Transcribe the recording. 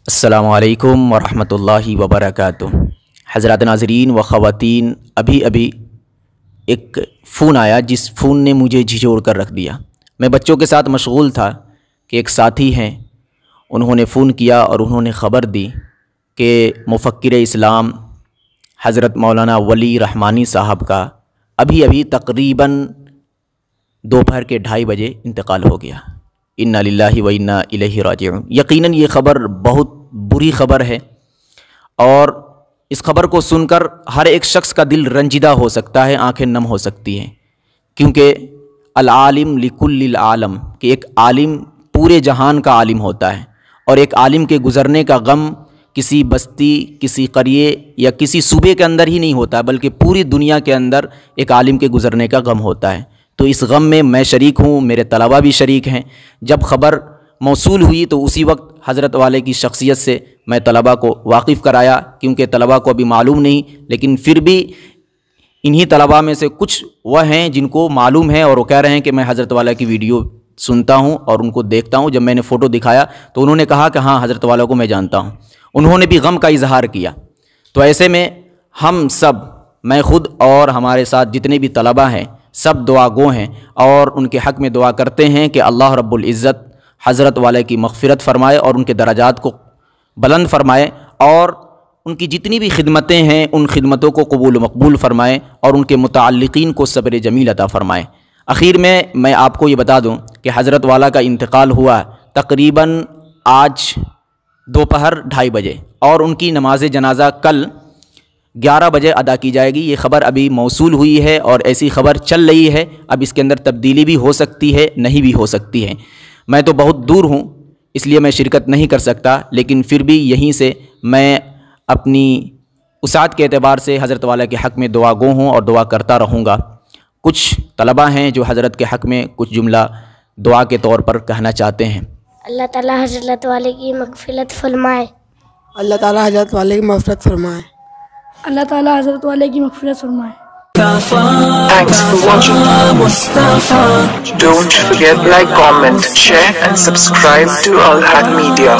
السلام علیکم ورحمۃ اللہ وبرکاتہ۔ حضرات ناظرین و خواتین، ابھی ایک فون آیا جس فون نے مجھے جھنجھوڑ کر رکھ دیا۔ میں بچوں کے ساتھ مشغول تھا کہ ایک ساتھی ہیں، انہوں نے فون کیا اور انہوں نے خبر دی کہ مفکر اسلام حضرت مولانا ولی رحمانی صاحب کا ابھی تقریباً دوپہر کے 2:30 بجے انتقال ہو گیا۔ انا للہ و انا الیہ راجعون۔ یقیناً یہ خبر بہت بری خبر ہے، اور اس خبر کو سن کر ہر ایک شخص کا دل رنجیدہ ہو سکتا ہے، آنکھیں نم ہو سکتی ہیں، کیونکہ العالم لکل العالم، کہ ایک عالم پورے جہان کا عالم ہوتا ہے، اور ایک عالم کے گزرنے کا غم کسی بستی، کسی قریے یا کسی صوبے کے اندر ہی نہیں ہوتا، بلکہ پوری دنیا کے اندر ایک عالم کے گزرنے کا غم ہوتا ہے۔ تو اس غم میں شریک ہوں، میرے طلباء بھی شریک ہیں۔ جب خبر موصول ہوئی تو اسی وقت حضرت والے کی شخصیت سے میں طلباء کو واقف کرایا، کیونکہ طلباء کو ابھی معلوم نہیں، لیکن پھر بھی انہی طلباء میں سے کچھ وہ ہیں جن کو معلوم ہے، اور وہ کہہ رہے ہیں کہ میں حضرت والا کی ویڈیو سنتا ہوں اور ان کو دیکھتا ہوں۔ جب میں نے فوٹو دکھایا تو انہوں نے کہا کہ ہاں، حضرت والا کو میں جانتا ہوں۔ انہوں نے بھی غم کا اظہار کیا۔ تو ایسے میں ہم سب، میں خود اور ہمارے ساتھ جتنے بھی طلباء ہیں، سب دعا گو ہیں، اور ان کے حق میں دعا کرتے ہیں کہ اللہ رب العزت حضرت والے کی مغفرت فرمائے اور ان کے درجات کو بلند فرمائے، اور ان کی جتنی بھی خدمتیں ہیں ان خدمتوں کو قبول و مقبول فرمائے، اور ان کے متعلقین کو صبر جمیل عطا فرمائے۔ اخیر میں آپ کو یہ بتا دوں کہ حضرت والا کا انتقال ہوا تقریباً آج دوپہر 2:30 بجے، اور ان کی نماز جنازہ کل 11 بجے ادا کی جائے گی۔ یہ خبر ابھی موصول ہوئی ہے اور ایسی خبر چل رہی ہے، اب اس کے اندر تبدیلی بھی ہو سکتی ہے، نہیں بھی ہو سکتی ہے۔ میں تو بہت دور ہوں، اس لیے میں شرکت نہیں کر سکتا، لیکن پھر بھی یہیں سے میں اپنی وسعت کے اعتبار سے حضرت والا کے حق میں دعا گو ہوں اور دعا کرتا رہوں گا۔ کچھ طلباء ہیں جو حضرت کے حق میں کچھ جملہ دعا کے طور پر کہنا چاہتے ہیں۔ اللہ تعالیٰ حضرت والے کی مغفرت فرمائے۔ اللہ تعالیٰ حضرت والے کی مغفرت فرمائے۔ اللہ تعالیٰ حضرت والے کی مغفرت فرمائے۔ Thanks for watching. Don't forget like, comment, share and subscribe to Al Haq Media.